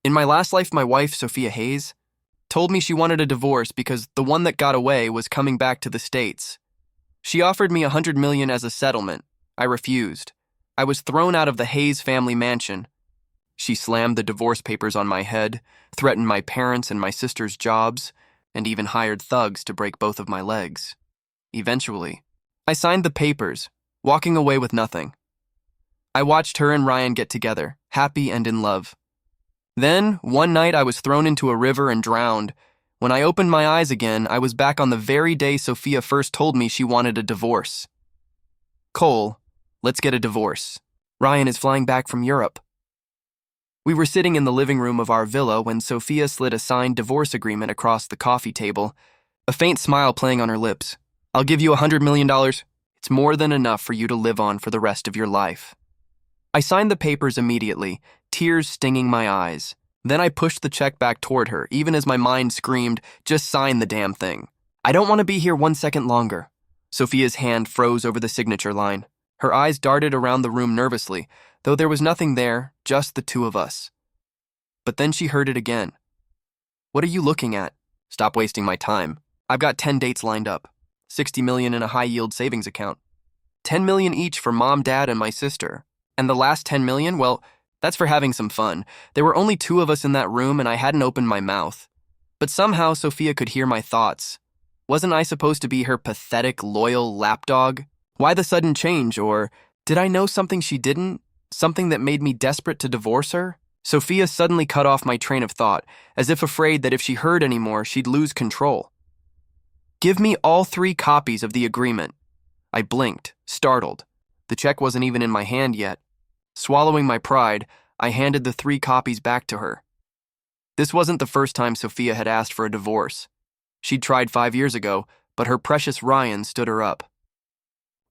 In my last life, my wife, Sophia Hayes, told me she wanted a divorce because the one that got away was coming back to the States. She offered me $100 million as a settlement. I refused. I was thrown out of the Hayes family mansion. She slammed the divorce papers on my head, threatened my parents and my sister's jobs, and even hired thugs to break both of my legs. Eventually, I signed the papers, walking away with nothing. I watched her and Ryan get together, happy and in love. Then, one night I was thrown into a river and drowned. When I opened my eyes again, I was back on the very day Sophia first told me she wanted a divorce. Cole, let's get a divorce. Ryan is flying back from Europe. We were sitting in the living room of our villa when Sophia slid a signed divorce agreement across the coffee table, a faint smile playing on her lips. I'll give you $100 million. It's more than enough for you to live on for the rest of your life. I signed the papers immediately, tears stinging my eyes. Then I pushed the check back toward her, even as my mind screamed, just sign the damn thing. I don't want to be here 1 second longer. Sophia's hand froze over the signature line. Her eyes darted around the room nervously, though there was nothing there, just the two of us. But then she heard it again. What are you looking at? Stop wasting my time. I've got 10 dates lined up. 60 million in a high-yield savings account. 10 million each for mom, dad, and my sister. And the last 10 million, well, that's for having some fun. There were only 2 of us in that room and I hadn't opened my mouth. But somehow Sophia could hear my thoughts. Wasn't I supposed to be her pathetic, loyal lapdog? Why the sudden change? Or did I know something she didn't? Something that made me desperate to divorce her? Sophia suddenly cut off my train of thought, as if afraid that if she heard any more, she'd lose control. Give me all 3 copies of the agreement. I blinked, startled. The check wasn't even in my hand yet. Swallowing my pride, I handed the 3 copies back to her. This wasn't the first time Sophia had asked for a divorce. She'd tried 5 years ago, but her precious Ryan stood her up.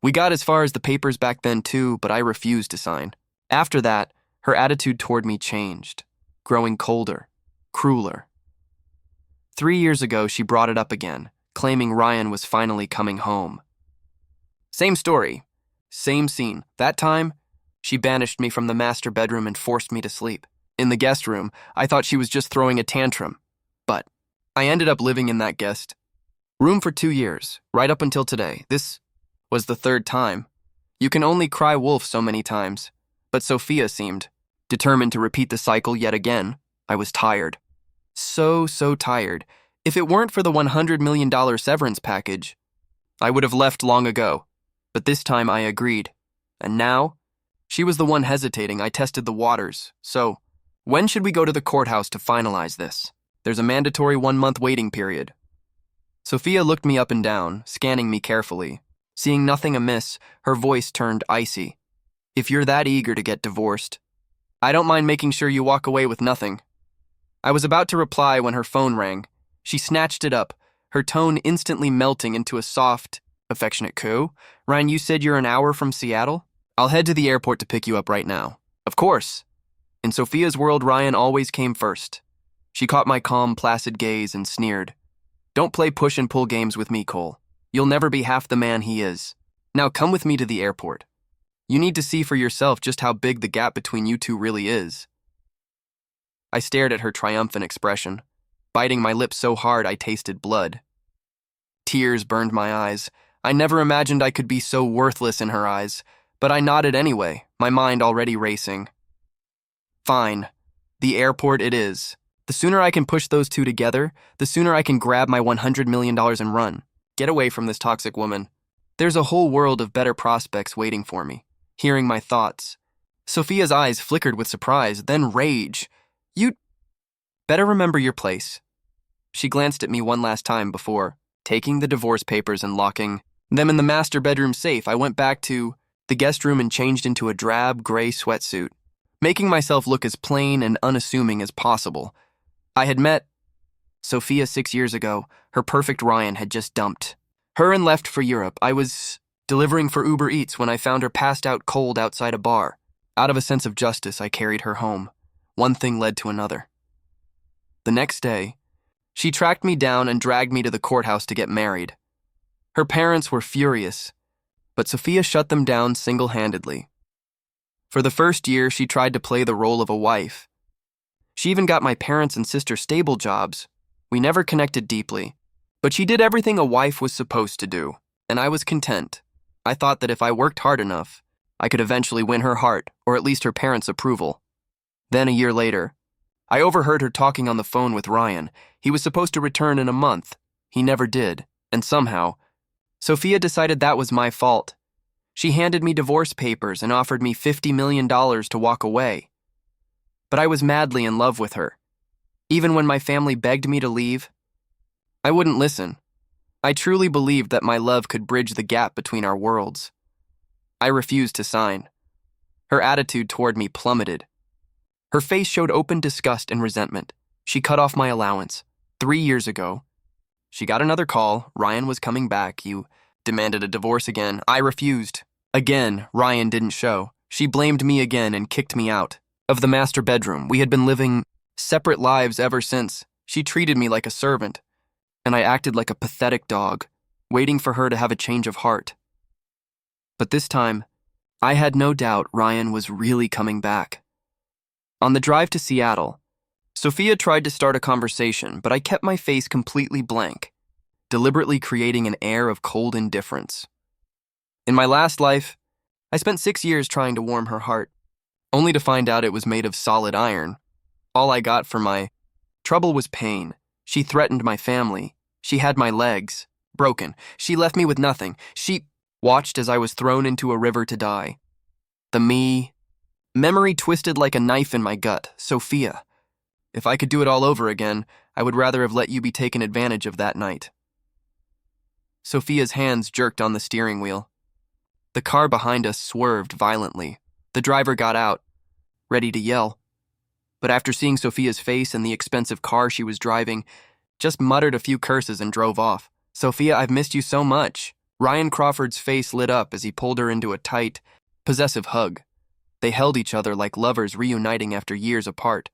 We got as far as the papers back then too, but I refused to sign. After that, her attitude toward me changed, growing colder, crueler. 3 years ago, she brought it up again, claiming Ryan was finally coming home. Same story, same scene. That time, she banished me from the master bedroom and forced me to sleep. In the guest room, I thought she was just throwing a tantrum. But I ended up living in that guest room for 2 years, right up until today. This was the 3rd time. You can only cry wolf so many times. But Sophia seemed determined to repeat the cycle yet again. I was tired. So tired. If it weren't for the $100 million severance package, I would have left long ago. But this time I agreed. And now, she was the one hesitating. I tested the waters. So, when should we go to the courthouse to finalize this? There's a mandatory 1-month waiting period. Sophia looked me up and down, scanning me carefully. Seeing nothing amiss, her voice turned icy. If you're that eager to get divorced, I don't mind making sure you walk away with nothing. I was about to reply when her phone rang. She snatched it up, her tone instantly melting into a soft, affectionate coo. Ryan, you said you're an hour from Seattle? I'll head to the airport to pick you up right now. Of course. In Sophia's world, Ryan always came first. She caught my calm, placid gaze and sneered. Don't play push and pull games with me, Cole. You'll never be half the man he is. Now come with me to the airport. You need to see for yourself just how big the gap between you two really is. I stared at her triumphant expression, biting my lips so hard I tasted blood. Tears burned my eyes. I never imagined I could be so worthless in her eyes, but I nodded anyway, my mind already racing. Fine. The airport it is. The sooner I can push those 2 together, the sooner I can grab my $100 million and run. Get away from this toxic woman. There's a whole world of better prospects waiting for me. Hearing my thoughts. Sophia's eyes flickered with surprise, then rage. You'd better remember your place. She glanced at me one last time before taking the divorce papers and locking them in the master bedroom safe. I went back to the guest room and changed into a drab gray sweatsuit, making myself look as plain and unassuming as possible. I had met Sophia 6 years ago. Her perfect Ryan had just dumped her and left for Europe. I was delivering for Uber Eats when I found her passed out cold outside a bar. Out of a sense of justice, I carried her home. One thing led to another. The next day, she tracked me down and dragged me to the courthouse to get married. Her parents were furious, but Sophia shut them down single-handedly. For the first year, she tried to play the role of a wife. She even got my parents and sister stable jobs. We never connected deeply, but she did everything a wife was supposed to do, and I was content. I thought that if I worked hard enough, I could eventually win her heart, or at least her parents' approval. Then, a year later, I overheard her talking on the phone with Ryan. He was supposed to return in a month. He never did, and somehow, Sophia decided that was my fault. She handed me divorce papers and offered me $50 million to walk away. But I was madly in love with her. Even when my family begged me to leave, I wouldn't listen. I truly believed that my love could bridge the gap between our worlds. I refused to sign. Her attitude toward me plummeted. Her face showed open disgust and resentment. She cut off my allowance. 3 years ago, she got another call. Ryan was coming back. You demanded a divorce again. I refused. Again, Ryan didn't show. She blamed me again and kicked me out of the master bedroom. We had been living separate lives ever since. She treated me like a servant, and I acted like a pathetic dog, waiting for her to have a change of heart. But this time, I had no doubt Ryan was really coming back. On the drive to Seattle, Sophia tried to start a conversation, but I kept my face completely blank, deliberately creating an air of cold indifference. In my last life, I spent 6 years trying to warm her heart, only to find out it was made of solid iron. All I got for my trouble was pain. She threatened my family. She had my legs broken. She left me with nothing. She watched as I was thrown into a river to die. Memory twisted like a knife in my gut. Sophia, if I could do it all over again, I would rather have let you be taken advantage of that night. Sophia's hands jerked on the steering wheel. The car behind us swerved violently. The driver got out, ready to yell. But after seeing Sophia's face and the expensive car she was driving, just muttered a few curses and drove off. Sophia, I've missed you so much. Ryan Crawford's face lit up as he pulled her into a tight, possessive hug. They held each other like lovers reuniting after years apart.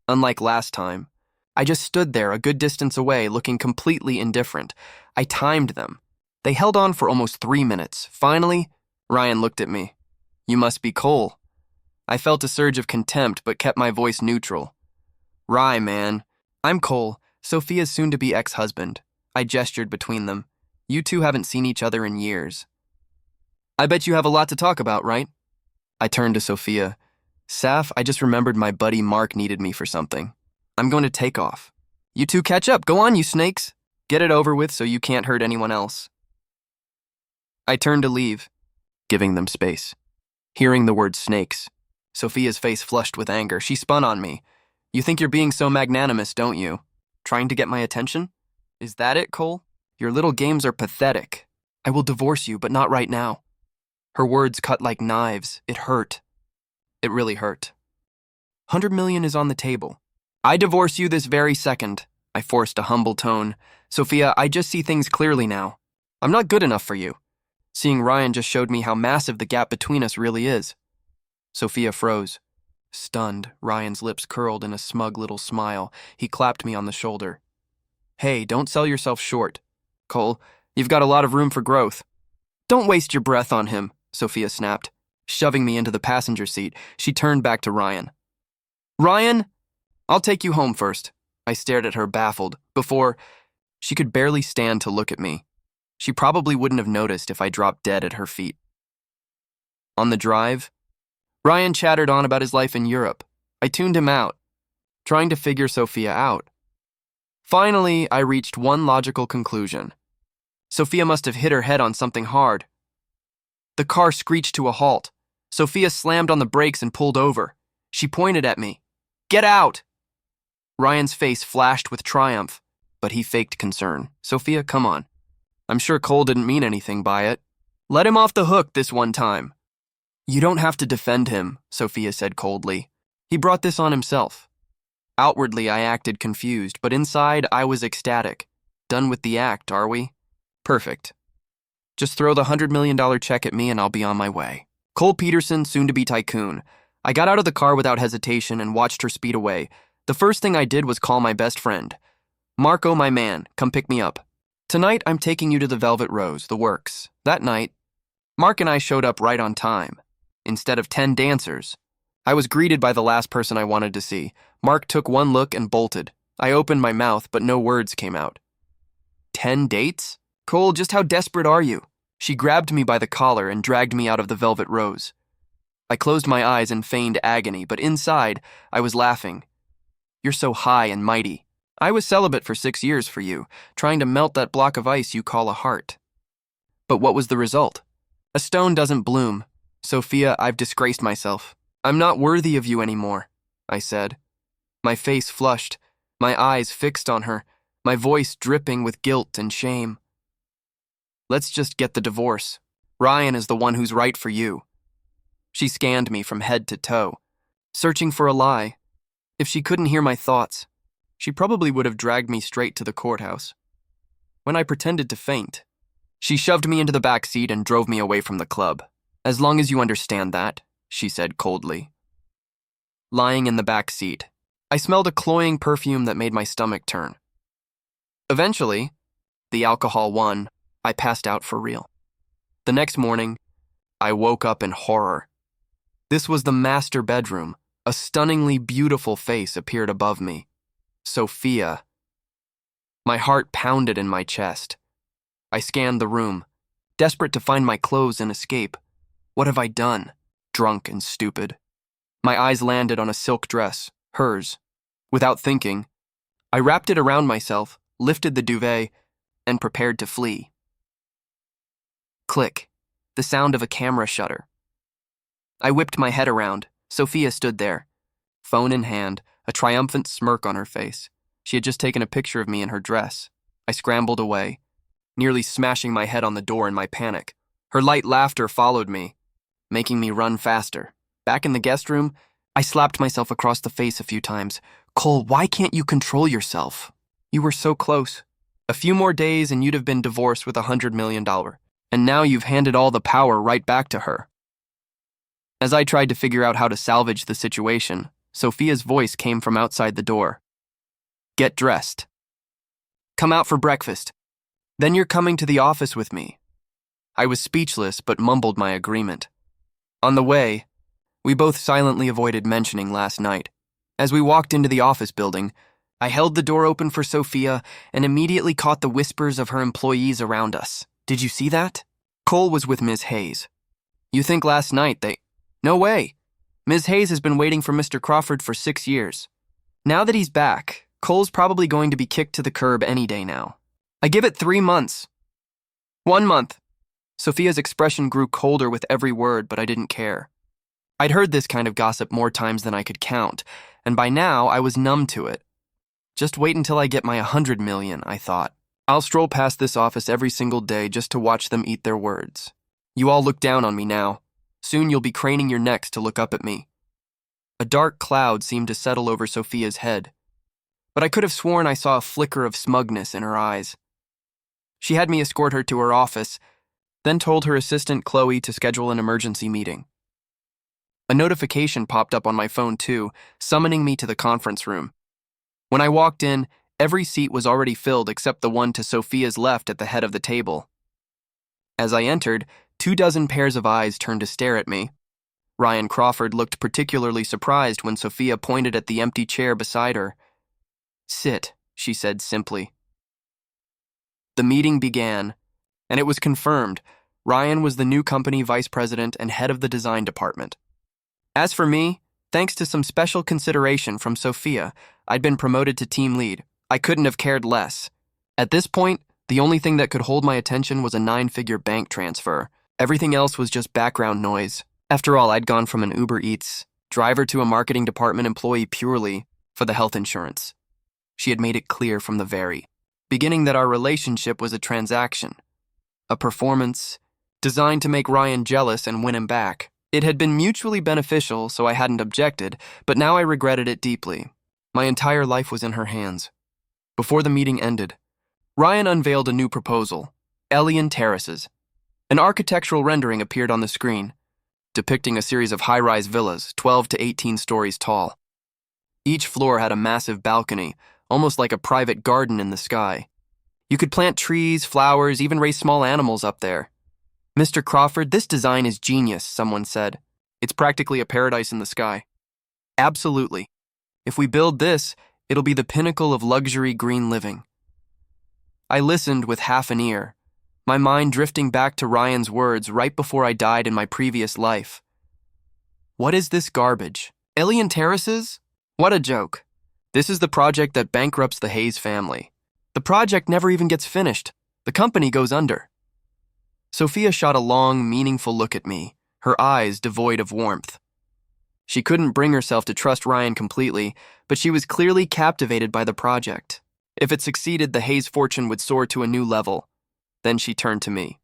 Unlike last time, I just stood there a good distance away, looking completely indifferent. I timed them. They held on for almost 3 minutes. Finally, Ryan looked at me. You must be Cole. I felt a surge of contempt, but kept my voice neutral. Rye, man. I'm Cole, Sophia's soon-to-be ex-husband. I gestured between them. You two haven't seen each other in years. I bet you have a lot to talk about, right? I turned to Sophia. Saf, I just remembered my buddy Mark needed me for something. I'm going to take off. You two catch up. Go on, you snakes. Get it over with so you can't hurt anyone else. I turned to leave, giving them space. Hearing the word snakes, Sophia's face flushed with anger. She spun on me. You think you're being so magnanimous, don't you? Trying to get my attention? Is that it, Cole? Your little games are pathetic. I will divorce you, but not right now. Her words cut like knives. It hurt. It really hurt. 100 million is on the table. I divorce you this very second. I forced a humble tone. Sophia, I just see things clearly now. I'm not good enough for you. Seeing Ryan just showed me how massive the gap between us really is. Sophia froze. Stunned, Ryan's lips curled in a smug little smile. He clapped me on the shoulder. Hey, don't sell yourself short. Cole, you've got a lot of room for growth. Don't waste your breath on him, Sophia snapped. Shoving me into the passenger seat, she turned back to Ryan. Ryan, I'll take you home first. I stared at her baffled. Before, she could barely stand to look at me. She probably wouldn't have noticed if I dropped dead at her feet. On the drive, Ryan chattered on about his life in Europe. I tuned him out, trying to figure Sophia out. Finally, I reached one logical conclusion. Sophia must have hit her head on something hard. The car screeched to a halt. Sophia slammed on the brakes and pulled over. She pointed at me. Get out! Ryan's face flashed with triumph, but he faked concern. Sophia, come on. I'm sure Cole didn't mean anything by it. Let him off the hook this one time. You don't have to defend him, Sophia said coldly. He brought this on himself. Outwardly, I acted confused, but inside, I was ecstatic. Done with the act, are we? Perfect. Just throw the $100 million check at me and I'll be on my way. Cole Peterson, soon-to-be tycoon. I got out of the car without hesitation and watched her speed away. The first thing I did was call my best friend. Marco, my man, come pick me up. Tonight, I'm taking you to the Velvet Rose, the works. That night, Mark and I showed up right on time. Instead of 10 dancers, I was greeted by the last person I wanted to see. Mark took one look and bolted. I opened my mouth, but no words came out. 10 dates? Cole, just how desperate are you? She grabbed me by the collar and dragged me out of the velvet rose. I closed my eyes in feigned agony, but inside, I was laughing. You're so high and mighty. I was celibate for 6 years for you, trying to melt that block of ice you call a heart. But what was the result? A stone doesn't bloom. Sophia, I've disgraced myself. I'm not worthy of you anymore, I said. My face flushed, my eyes fixed on her, my voice dripping with guilt and shame. Let's just get the divorce. Ryan is the one who's right for you. She scanned me from head to toe, searching for a lie. If she couldn't hear my thoughts, she probably would have dragged me straight to the courthouse. When I pretended to faint, she shoved me into the back seat and drove me away from the club. As long as you understand that, she said coldly. Lying in the back seat, I smelled a cloying perfume that made my stomach turn. Eventually, the alcohol won. I passed out for real. The next morning, I woke up in horror. This was the master bedroom. A stunningly beautiful face appeared above me. Sophia. My heart pounded in my chest. I scanned the room, desperate to find my clothes and escape. What have I done? Drunk and stupid. My eyes landed on a silk dress, hers. Without thinking, I wrapped it around myself, lifted the duvet, and prepared to flee. Click. The sound of a camera shutter. I whipped my head around. Sophia stood there, phone in hand, a triumphant smirk on her face. She had just taken a picture of me in her dress. I scrambled away, nearly smashing my head on the door in my panic. Her light laughter followed me, making me run faster. Back in the guest room, I slapped myself across the face a few times. Cole, why can't you control yourself? You were so close. A few more days and you'd have been divorced with $100 million. And now you've handed all the power right back to her. As I tried to figure out how to salvage the situation, Sophia's voice came from outside the door. Get dressed. Come out for breakfast. Then you're coming to the office with me. I was speechless but mumbled my agreement. On the way, we both silently avoided mentioning last night. As we walked into the office building, I held the door open for Sophia and immediately caught the whispers of her employees around us. Did you see that? Cole was with Ms. Hayes. You think last night they... No way. Ms. Hayes has been waiting for Mr. Crawford for 6 years. Now that he's back, Cole's probably going to be kicked to the curb any day now. I give it 3 months. 1 month. Sophia's expression grew colder with every word, but I didn't care. I'd heard this kind of gossip more times than I could count, and by now I was numb to it. Just wait until I get my $100 million, I thought. I'll stroll past this office every single day just to watch them eat their words. You all look down on me now. Soon you'll be craning your necks to look up at me. A dark cloud seemed to settle over Sophia's head, but I could have sworn I saw a flicker of smugness in her eyes. She had me escort her to her office, then told her assistant Chloe to schedule an emergency meeting. A notification popped up on my phone too, summoning me to the conference room. When I walked in, every seat was already filled except the one to Sophia's left at the head of the table. As I entered, 24 pairs of eyes turned to stare at me. Ryan Crawford looked particularly surprised when Sophia pointed at the empty chair beside her. Sit, she said simply. The meeting began, and it was confirmed. Ryan was the new company vice president and head of the design department. As for me, thanks to some special consideration from Sophia, I'd been promoted to team lead. I couldn't have cared less. At this point, the only thing that could hold my attention was a 9-figure bank transfer. Everything else was just background noise. After all, I'd gone from an Uber Eats driver to a marketing department employee purely for the health insurance. She had made it clear from the very beginning that our relationship was a transaction, a performance designed to make Ryan jealous and win him back. It had been mutually beneficial, so I hadn't objected, but now I regretted it deeply. My entire life was in her hands. Before the meeting ended, Ryan unveiled a new proposal, Elian Terraces. An architectural rendering appeared on the screen, depicting a series of high-rise villas, 12 to 18 stories tall. Each floor had a massive balcony, almost like a private garden in the sky. You could plant trees, flowers, even raise small animals up there. Mr. Crawford, this design is genius, someone said. It's practically a paradise in the sky. Absolutely. If we build this, it'll be the pinnacle of luxury green living. I listened with half an ear, my mind drifting back to Ryan's words right before I died in my previous life. What is this garbage? Alien terraces? What a joke. This is the project that bankrupts the Hayes family. The project never even gets finished. The company goes under. Sophia shot a long, meaningful look at me, her eyes devoid of warmth. She couldn't bring herself to trust Ryan completely, but she was clearly captivated by the project. If it succeeded, the Hayes fortune would soar to a new level. Then she turned to me.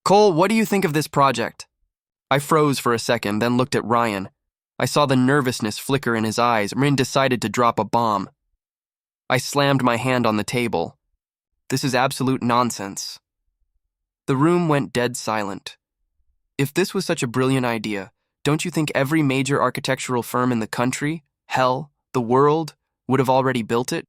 Cole, what do you think of this project? I froze for a second, then looked at Ryan. I saw the nervousness flicker in his eyes. Ryan decided to drop a bomb. I slammed my hand on the table. This is absolute nonsense. The room went dead silent. If this was such a brilliant idea, don't you think every major architectural firm in the country, hell, the world, would have already built it?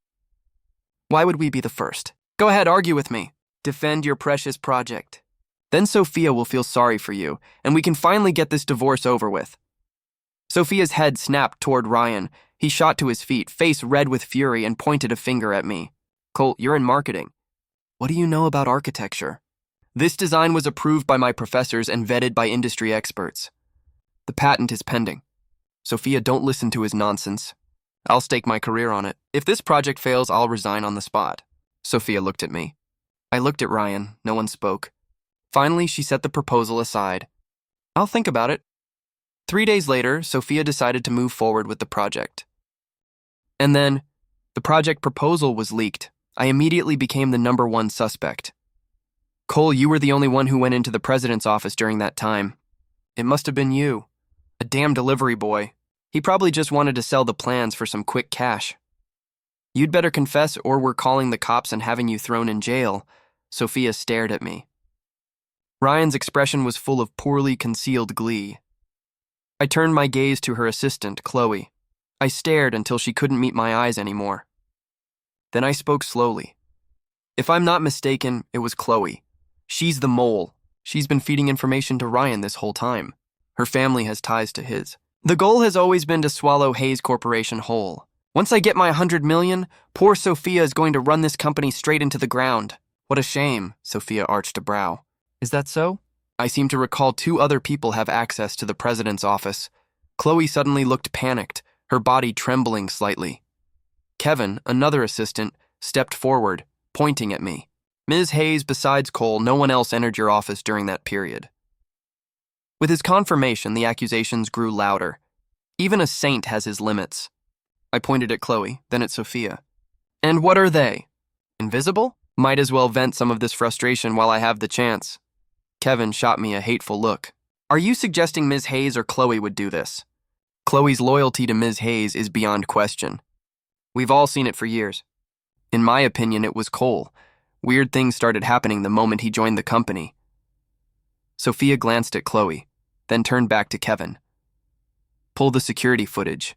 Why would we be the first? Go ahead, argue with me. Defend your precious project. Then Sophia will feel sorry for you, and we can finally get this divorce over with. Sophia's head snapped toward Ryan. He shot to his feet, face red with fury, and pointed a finger at me. Colt, you're in marketing. What do you know about architecture? This design was approved by my professors and vetted by industry experts. The patent is pending. Sophia, don't listen to his nonsense. I'll stake my career on it. If this project fails, I'll resign on the spot. Sophia looked at me. I looked at Ryan. No one spoke. Finally, she set the proposal aside. I'll think about it. 3 days later, Sophia decided to move forward with the project. And then, the project proposal was leaked. I immediately became the #1 suspect. Cole, you were the only one who went into the president's office during that time. It must have been you. A damn delivery boy. He probably just wanted to sell the plans for some quick cash. You'd better confess or we're calling the cops and having you thrown in jail. Sophia stared at me. Ryan's expression was full of poorly concealed glee. I turned my gaze to her assistant, Chloe. I stared until she couldn't meet my eyes anymore. Then I spoke slowly. If I'm not mistaken, it was Chloe. She's the mole. She's been feeding information to Ryan this whole time. Her family has ties to his. The goal has always been to swallow Hayes Corporation whole. Once I get my 100 million, poor Sophia is going to run this company straight into the ground. What a shame, Sophia arched a brow. Is that so? I seem to recall 2 other people have access to the president's office. Chloe suddenly looked panicked, her body trembling slightly. Kevin, another assistant, stepped forward, pointing at me. Ms. Hayes, besides Cole, no one else entered your office during that period. With his confirmation, the accusations grew louder. Even a saint has his limits. I pointed at Chloe, then at Sophia. And what are they? Invisible? Might as well vent some of this frustration while I have the chance. Kevin shot me a hateful look. Are you suggesting Ms. Hayes or Chloe would do this? Chloe's loyalty to Ms. Hayes is beyond question. We've all seen it for years. In my opinion, it was Cole. Weird things started happening the moment he joined the company. Sophia glanced at Chloe, then turned back to Kevin. Pull the security footage.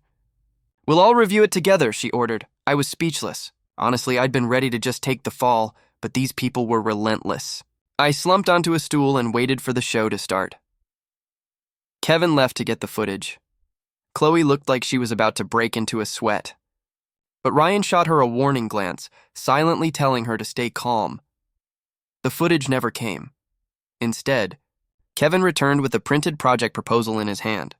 We'll all review it together, she ordered. I was speechless. Honestly, I'd been ready to just take the fall, but these people were relentless. I slumped onto a stool and waited for the show to start. Kevin left to get the footage. Chloe looked like she was about to break into a sweat. But Ryan shot her a warning glance, silently telling her to stay calm. The footage never came. Instead, Kevin returned with the printed project proposal in his hand.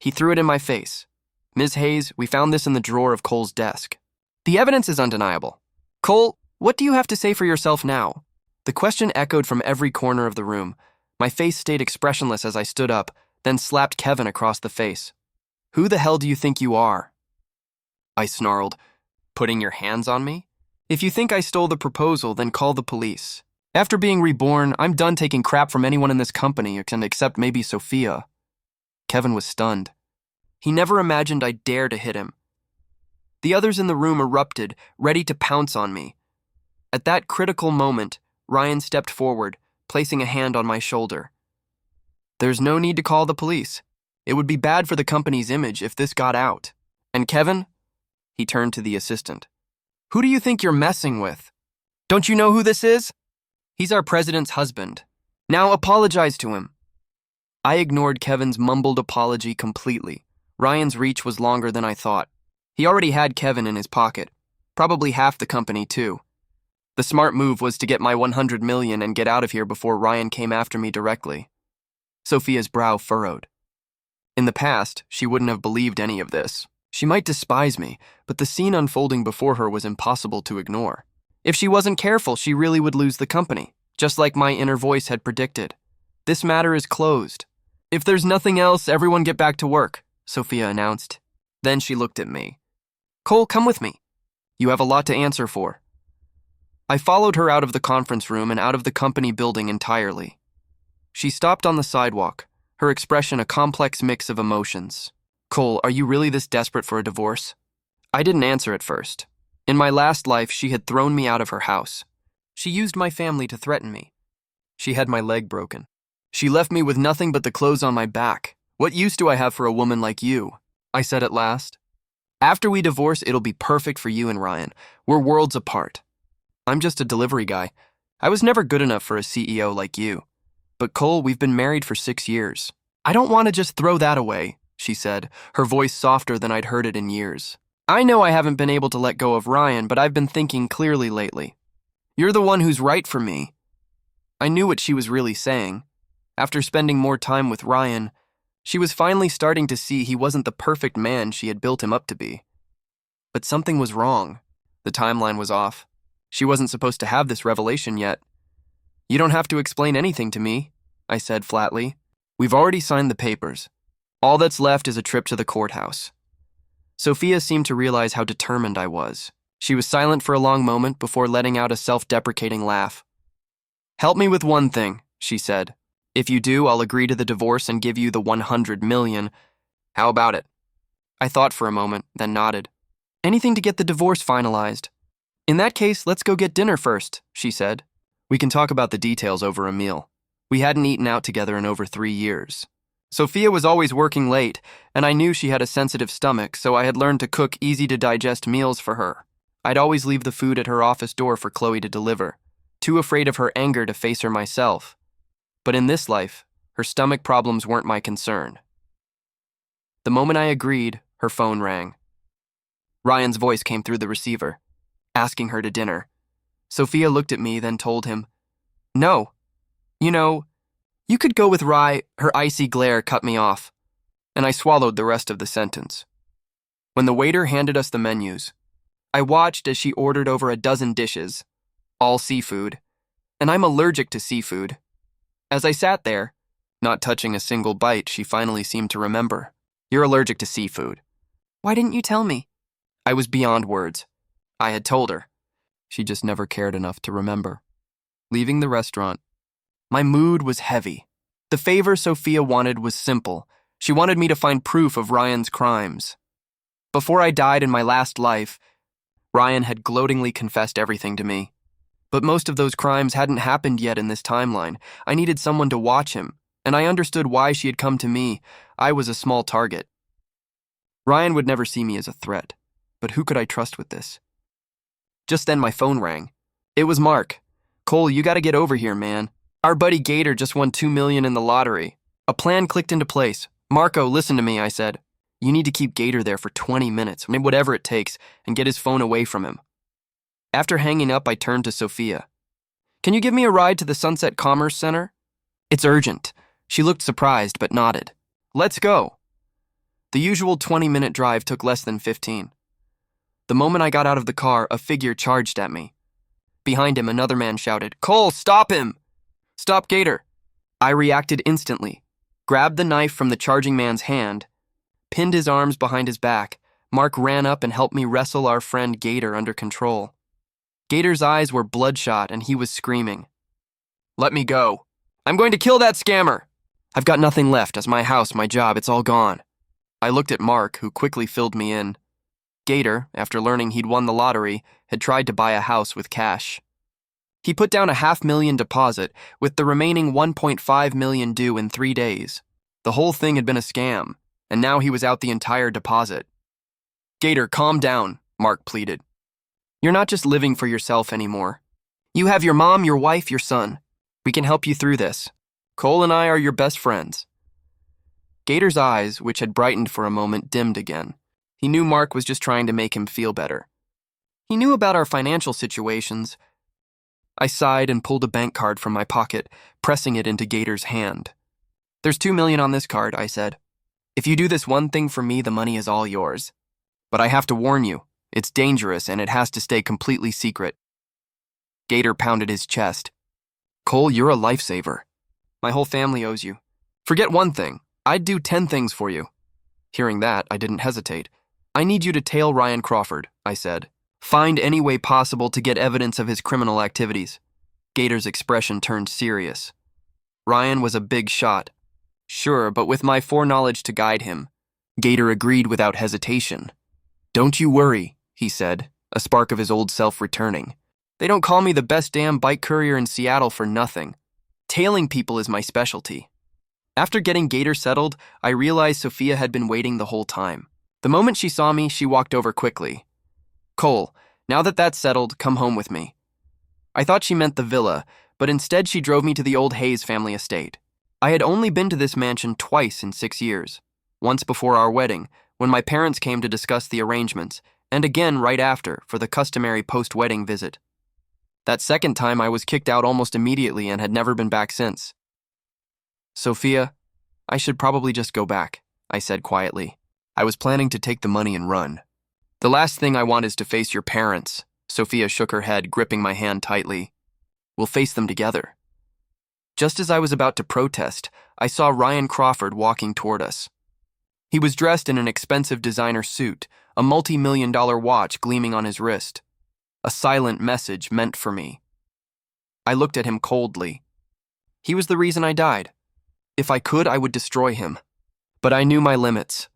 He threw it in my face. Ms. Hayes, we found this in the drawer of Cole's desk. The evidence is undeniable. Cole, what do you have to say for yourself now? The question echoed from every corner of the room. My face stayed expressionless as I stood up, then slapped Kevin across the face. Who the hell do you think you are? I snarled. Putting your hands on me? If you think I stole the proposal, then call the police. After being reborn, I'm done taking crap from anyone in this company except maybe Sophia. Kevin was stunned. He never imagined I'd dare to hit him. The others in the room erupted, ready to pounce on me. At that critical moment, Ryan stepped forward, placing a hand on my shoulder. There's no need to call the police. It would be bad for the company's image if this got out. And Kevin? He turned to the assistant. Who do you think you're messing with? Don't you know who this is? He's our president's husband. Now apologize to him. I ignored Kevin's mumbled apology completely. Ryan's reach was longer than I thought. He already had Kevin in his pocket, probably half the company too. The smart move was to get my 100 million and get out of here before Ryan came after me directly. Sophia's brow furrowed. In the past, she wouldn't have believed any of this. She might despise me, but the scene unfolding before her was impossible to ignore. If she wasn't careful, she really would lose the company, just like my inner voice had predicted. This matter is closed. If there's nothing else, everyone get back to work, Sophia announced. Then she looked at me. Cole, come with me. You have a lot to answer for. I followed her out of the conference room and out of the company building entirely. She stopped on the sidewalk, her expression a complex mix of emotions. Cole, are you really this desperate for a divorce? I didn't answer at first. In my last life, she had thrown me out of her house. She used my family to threaten me. She had my leg broken. She left me with nothing but the clothes on my back. What use do I have for a woman like you? I said at last. After we divorce, it'll be perfect for you and Ryan. We're worlds apart. I'm just a delivery guy. I was never good enough for a CEO like you. But Cole, we've been married for 6 years. I don't want to just throw that away, she said, her voice softer than I'd heard it in years. I know I haven't been able to let go of Ryan, but I've been thinking clearly lately. You're the one who's right for me. I knew what she was really saying. After spending more time with Ryan, she was finally starting to see he wasn't the perfect man she had built him up to be. But something was wrong. The timeline was off. She wasn't supposed to have this revelation yet. You don't have to explain anything to me, I said flatly. We've already signed the papers. All that's left is a trip to the courthouse. Sophia seemed to realize how determined I was. She was silent for a long moment before letting out a self-deprecating laugh. Help me with one thing, she said. If you do, I'll agree to the divorce and give you the 100 million. How about it? I thought for a moment, then nodded. Anything to get the divorce finalized. In that case, let's go get dinner first, she said. We can talk about the details over a meal. We hadn't eaten out together in over 3 years. Sophia was always working late, and I knew she had a sensitive stomach, so I had learned to cook easy-to-digest meals for her. I'd always leave the food at her office door for Chloe to deliver, too afraid of her anger to face her myself. But in this life, her stomach problems weren't my concern. The moment I agreed, her phone rang. Ryan's voice came through the receiver, asking her to dinner. Sophia looked at me, then told him, No. You could go with Rye. Her icy glare cut me off, and I swallowed the rest of the sentence. When the waiter handed us the menus, I watched as she ordered over a dozen dishes, all seafood, and I'm allergic to seafood. As I sat there, not touching a single bite, she finally seemed to remember. You're allergic to seafood. Why didn't you tell me? I was beyond words. I had told her. She just never cared enough to remember. Leaving the restaurant, my mood was heavy. The favor Sophia wanted was simple. She wanted me to find proof of Ryan's crimes. Before I died in my last life, Ryan had gloatingly confessed everything to me. But most of those crimes hadn't happened yet in this timeline. I needed someone to watch him, and I understood why she had come to me. I was a small target. Ryan would never see me as a threat, but who could I trust with this? Just then my phone rang. It was Mark. Cole, you gotta get over here, man. Our buddy Gator just won $2 million in the lottery. A plan clicked into place. Marco, listen to me, I said. You need to keep Gator there for 20 minutes, whatever it takes, and get his phone away from him. After hanging up, I turned to Sophia. Can you give me a ride to the Sunset Commerce Center? It's urgent. She looked surprised, but nodded. Let's go. The usual 20-minute drive took less than 15. The moment I got out of the car, a figure charged at me. Behind him, another man shouted, Cole, stop him! Stop Gator! I reacted instantly, grabbed the knife from the charging man's hand, pinned his arms behind his back. Mark ran up and helped me wrestle our friend Gator under control. Gator's eyes were bloodshot and he was screaming. Let me go. I'm going to kill that scammer! I've got nothing left, as my house, my job, it's all gone. I looked at Mark, who quickly filled me in. Gator, after learning he'd won the lottery, had tried to buy a house with cash. He put down a $500,000 deposit, with the remaining $1.5 million due in 3 days. The whole thing had been a scam, and now he was out the entire deposit. Gator, calm down, Mark pleaded. You're not just living for yourself anymore. You have your mom, your wife, your son. We can help you through this. Cole and I are your best friends. Gator's eyes, which had brightened for a moment, dimmed again. He knew Mark was just trying to make him feel better. He knew about our financial situations. I sighed and pulled a bank card from my pocket, pressing it into Gator's hand. "There's $2 million on this card," I said. "If you do this one thing for me, the money is all yours. But I have to warn you, it's dangerous and it has to stay completely secret." Gator pounded his chest. "Cole, you're a lifesaver. My whole family owes you. Forget one thing, I'd do 10 things for you." Hearing that, I didn't hesitate. "I need you to tail Ryan Crawford," I said. "Find any way possible to get evidence of his criminal activities." Gator's expression turned serious. Ryan was a big shot. Sure, but with my foreknowledge to guide him. Gator agreed without hesitation. "Don't you worry," he said, a spark of his old self returning. "They don't call me the best damn bike courier in Seattle for nothing. Tailing people is my specialty." After getting Gator settled, I realized Sophia had been waiting the whole time. The moment she saw me, she walked over quickly. "Cole, now that that's settled, come home with me." I thought she meant the villa, but instead she drove me to the old Hayes family estate. I had only been to this mansion twice in 6 years. Once before our wedding, when my parents came to discuss the arrangements, and again right after for the customary post-wedding visit. That second time I was kicked out almost immediately and had never been back since. "Sophia, I should probably just go back," I said quietly. I was planning to take the money and run. "The last thing I want is to face your parents." Sophia shook her head, gripping my hand tightly. "We'll face them together." Just as I was about to protest, I saw Ryan Crawford walking toward us. He was dressed in an expensive designer suit, a multi-million-dollar watch gleaming on his wrist. A silent message meant for me. I looked at him coldly. He was the reason I died. If I could, I would destroy him. But I knew my limits.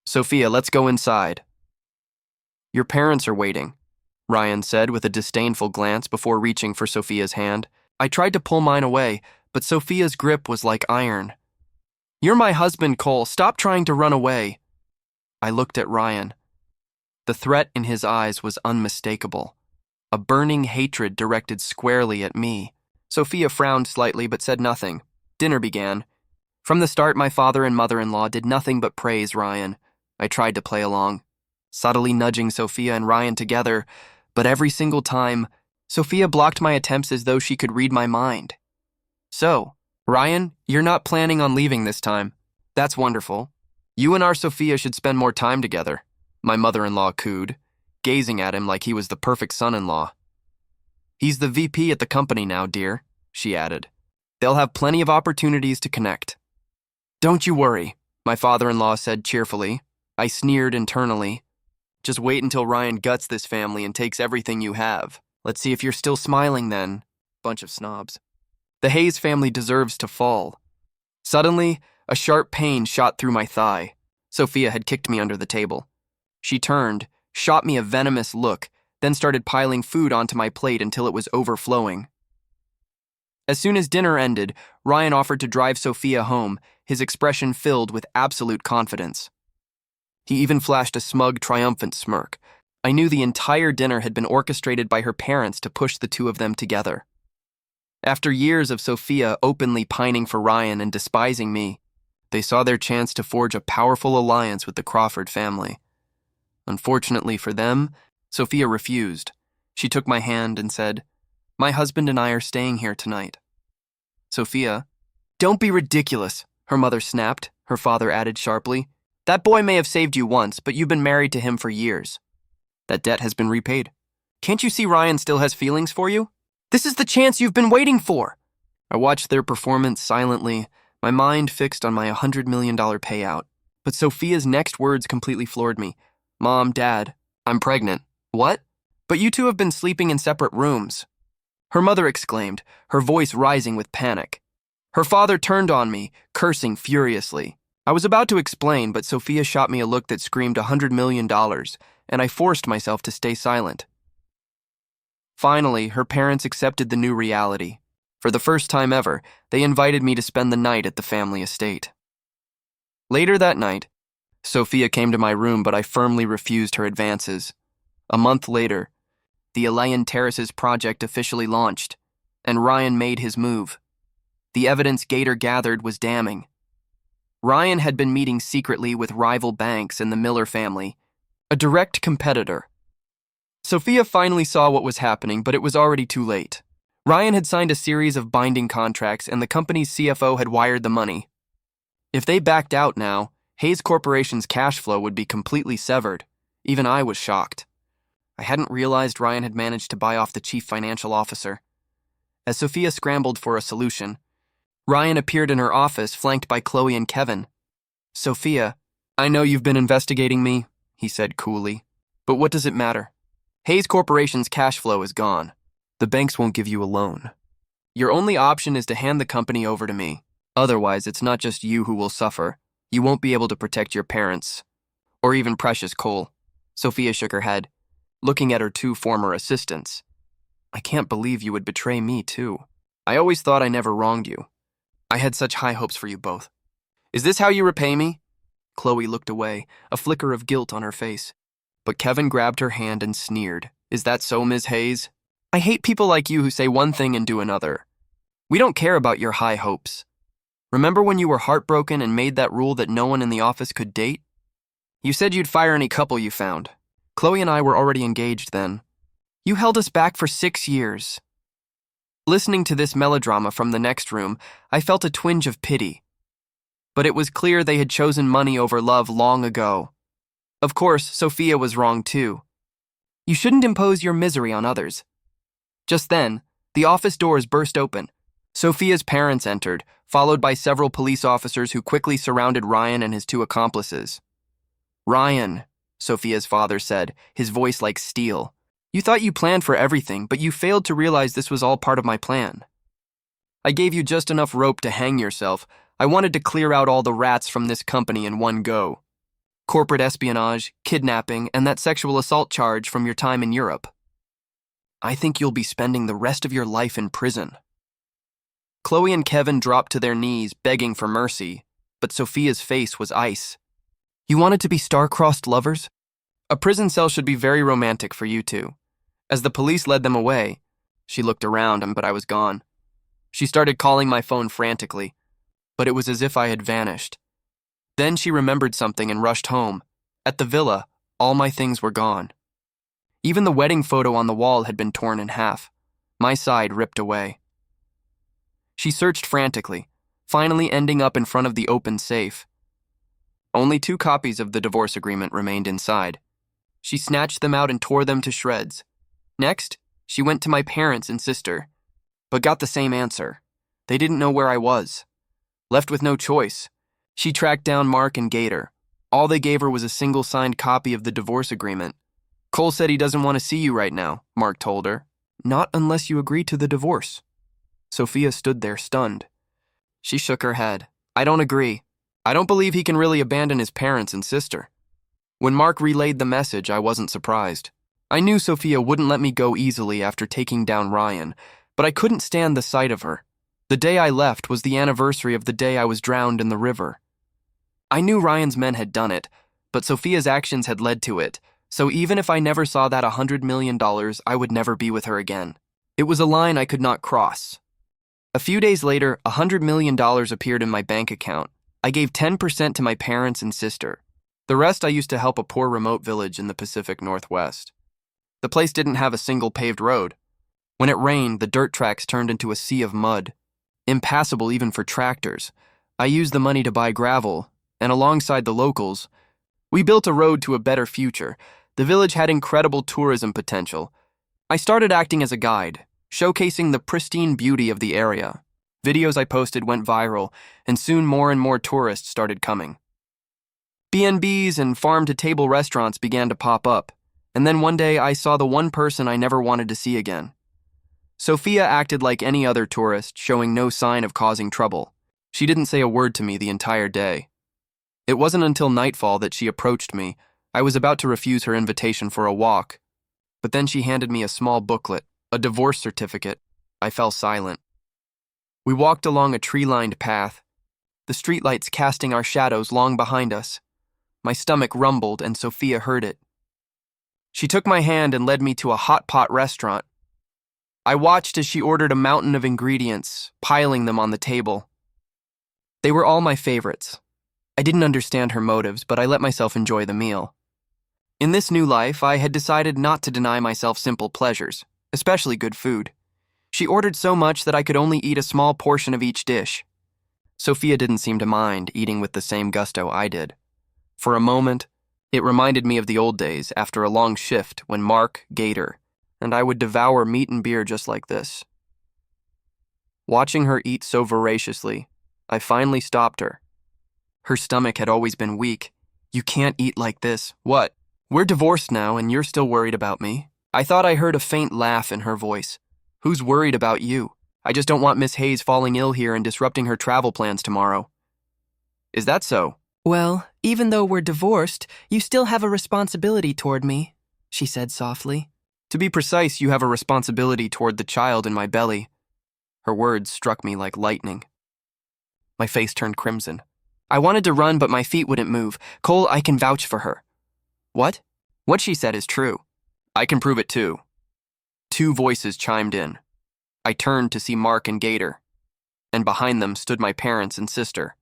"Sophia, let's go inside." "Your parents are waiting," Ryan said with a disdainful glance before reaching for Sophia's hand. I tried to pull mine away, but Sophia's grip was like iron. "You're my husband, Cole. Stop trying to run away." I looked at Ryan. The threat in his eyes was unmistakable. A burning hatred directed squarely at me. Sophia frowned slightly but said nothing. Dinner began. From the start, my father and mother-in-law did nothing but praise Ryan. I tried to play along, subtly nudging Sophia and Ryan together, but every single time, Sophia blocked my attempts as though she could read my mind. "So, Ryan, you're not planning on leaving this time. That's wonderful. You and our Sophia should spend more time together," my mother-in-law cooed, gazing at him like he was the perfect son-in-law. "He's the VP at the company now, dear," she added. "They'll have plenty of opportunities to connect." "Don't you worry," my father-in-law said cheerfully. I sneered internally. "Just wait until Ryan guts this family and takes everything you have. Let's see if you're still smiling then, bunch of snobs." The Hayes family deserves to fall. Suddenly, a sharp pain shot through my thigh. Sophia had kicked me under the table. She turned, shot me a venomous look, then started piling food onto my plate until it was overflowing. As soon as dinner ended, Ryan offered to drive Sophia home, his expression filled with absolute confidence. He even flashed a smug, triumphant smirk. I knew the entire dinner had been orchestrated by her parents to push the two of them together. After years of Sophia openly pining for Ryan and despising me, they saw their chance to forge a powerful alliance with the Crawford family. Unfortunately for them, Sophia refused. She took my hand and said, "My husband and I are staying here tonight." "Sophia, don't be ridiculous," her mother snapped, her father added sharply. "That boy may have saved you once, but you've been married to him for years. That debt has been repaid. Can't you see Ryan still has feelings for you? This is the chance you've been waiting for." I watched their performance silently, my mind fixed on my $100 million payout. But Sophia's next words completely floored me. "Mom, Dad, I'm pregnant." "What? But you two have been sleeping in separate rooms," her mother exclaimed, her voice rising with panic. Her father turned on me, cursing furiously. I was about to explain, but Sophia shot me a look that screamed $100 million, and I forced myself to stay silent. Finally, her parents accepted the new reality. For the first time ever, they invited me to spend the night at the family estate. Later that night, Sophia came to my room, but I firmly refused her advances. A month later, the Elaine Terraces project officially launched, and Ryan made his move. The evidence Gator gathered was damning. Ryan had been meeting secretly with rival banks and the Miller family, a direct competitor. Sophia finally saw what was happening, but it was already too late. Ryan had signed a series of binding contracts, and the company's CFO had wired the money. If they backed out now, Hayes Corporation's cash flow would be completely severed. Even I was shocked. I hadn't realized Ryan had managed to buy off the chief financial officer. As Sophia scrambled for a solution, Ryan appeared in her office, flanked by Chloe and Kevin. "Sophia, I know you've been investigating me," he said coolly, "but what does it matter? Hayes Corporation's cash flow is gone. The banks won't give you a loan. Your only option is to hand the company over to me. Otherwise, it's not just you who will suffer. You won't be able to protect your parents, or even Precious Cole." Sophia shook her head, looking at her two former assistants. "I can't believe you would betray me, too. I always thought I never wronged you. I had such high hopes for you both. Is this how you repay me?" Chloe looked away, a flicker of guilt on her face. But Kevin grabbed her hand and sneered. "Is that so, Ms. Hayes? I hate people like you who say one thing and do another. We don't care about your high hopes. Remember when you were heartbroken and made that rule that no one in the office could date? You said you'd fire any couple you found. Chloe and I were already engaged then. You held us back for 6 years." Listening to this melodrama from the next room, I felt a twinge of pity. But it was clear they had chosen money over love long ago. Of course, Sophia was wrong too. You shouldn't impose your misery on others. Just then, the office doors burst open. Sophia's parents entered, followed by several police officers who quickly surrounded Ryan and his two accomplices. "Ryan," Sophia's father said, his voice like steel, "you thought you planned for everything, but you failed to realize this was all part of my plan. I gave you just enough rope to hang yourself. I wanted to clear out all the rats from this company in one go. Corporate espionage, kidnapping, and that sexual assault charge from your time in Europe. I think you'll be spending the rest of your life in prison." Chloe and Kevin dropped to their knees, begging for mercy, but Sophia's face was ice. "You wanted to be star-crossed lovers? A prison cell should be very romantic for you two." As the police led them away, she looked around, but I was gone. She started calling my phone frantically, but it was as if I had vanished. Then she remembered something and rushed home. At the villa, all my things were gone. Even the wedding photo on the wall had been torn in half, my side ripped away. She searched frantically, finally ending up in front of the open safe. Only 2 copies of the divorce agreement remained inside. She snatched them out and tore them to shreds. Next, she went to my parents and sister, but got the same answer. They didn't know where I was. Left with no choice, she tracked down Mark and Gator. All they gave her was a single signed copy of the divorce agreement. "Cole said he doesn't want to see you right now," Mark told her. "Not unless you agree to the divorce." Sophia stood there stunned. She shook her head. "I don't agree. I don't believe he can really abandon his parents and sister." When Mark relayed the message, I wasn't surprised. I knew Sophia wouldn't let me go easily after taking down Ryan, but I couldn't stand the sight of her. The day I left was the anniversary of the day I was drowned in the river. I knew Ryan's men had done it, but Sophia's actions had led to it, so even if I never saw that $100 million, I would never be with her again. It was a line I could not cross. A few days later, $100 million appeared in my bank account. I gave 10% to my parents and sister. The rest I used to help a poor remote village in the Pacific Northwest. The place didn't have a single paved road. When it rained, the dirt tracks turned into a sea of mud, impassable even for tractors. I used the money to buy gravel, and alongside the locals, we built a road to a better future. The village had incredible tourism potential. I started acting as a guide, showcasing the pristine beauty of the area. Videos I posted went viral, and soon more and more tourists started coming. B&Bs and farm-to-table restaurants began to pop up, and then one day I saw the one person I never wanted to see again. Sophia acted like any other tourist, showing no sign of causing trouble. She didn't say a word to me the entire day. It wasn't until nightfall that she approached me. I was about to refuse her invitation for a walk, but then she handed me a small booklet, a divorce certificate. I fell silent. We walked along a tree-lined path, the streetlights casting our shadows long behind us. My stomach rumbled, and Sophia heard it. She took my hand and led me to a hot pot restaurant. I watched as she ordered a mountain of ingredients, piling them on the table. They were all my favorites. I didn't understand her motives, but I let myself enjoy the meal. In this new life, I had decided not to deny myself simple pleasures, especially good food. She ordered so much that I could only eat a small portion of each dish. Sophia didn't seem to mind eating with the same gusto I did. For a moment, it reminded me of the old days after a long shift when Mark, Gator, and I would devour meat and beer just like this. Watching her eat so voraciously, I finally stopped her. Her stomach had always been weak. You can't eat like this. What? We're divorced now and you're still worried about me? I thought I heard a faint laugh in her voice. Who's worried about you? I just don't want Miss Hayes falling ill here and disrupting her travel plans tomorrow. Is that so? Well, even though we're divorced, you still have a responsibility toward me, she said softly. To be precise, you have a responsibility toward the child in my belly. Her words struck me like lightning. My face turned crimson. I wanted to run, but my feet wouldn't move. Cole, I can vouch for her. What? What she said is true. I can prove it too. Two voices chimed in. I turned to see Mark and Gator, and behind them stood my parents and sister.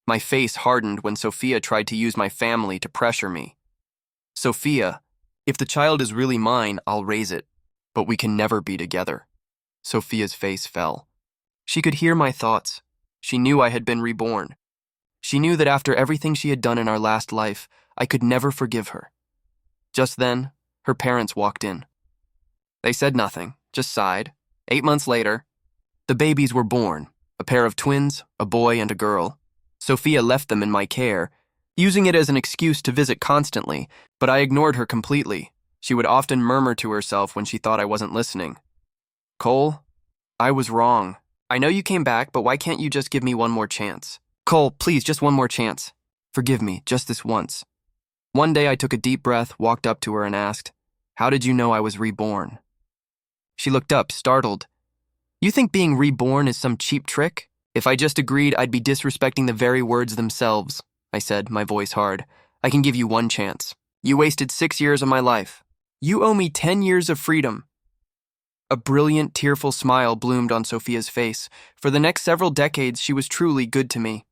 My face hardened when Sophia tried to use my family to pressure me. Sophia, if the child is really mine, I'll raise it, but we can never be together. Sophia's face fell. She could hear my thoughts. She knew I had been reborn. She knew that after everything she had done in our last life, I could never forgive her. Just then, her parents walked in. They said nothing, just sighed. 8 months later, the babies were born, a pair of twins, a boy and a girl. Sophia left them in my care, using it as an excuse to visit constantly, but I ignored her completely. She would often murmur to herself when she thought I wasn't listening. Cole, I was wrong. I know you came back, but why can't you just give me one more chance? Cole, please, just one more chance. Forgive me, just this once. One day I took a deep breath, walked up to her and asked, how did you know I was reborn? She looked up, startled. You think being reborn is some cheap trick? If I just agreed, I'd be disrespecting the very words themselves, I said, my voice hard. I can give you one chance. You wasted 6 years of my life. You owe me 10 years of freedom. A brilliant, tearful smile bloomed on Sophia's face. For the next several decades, she was truly good to me.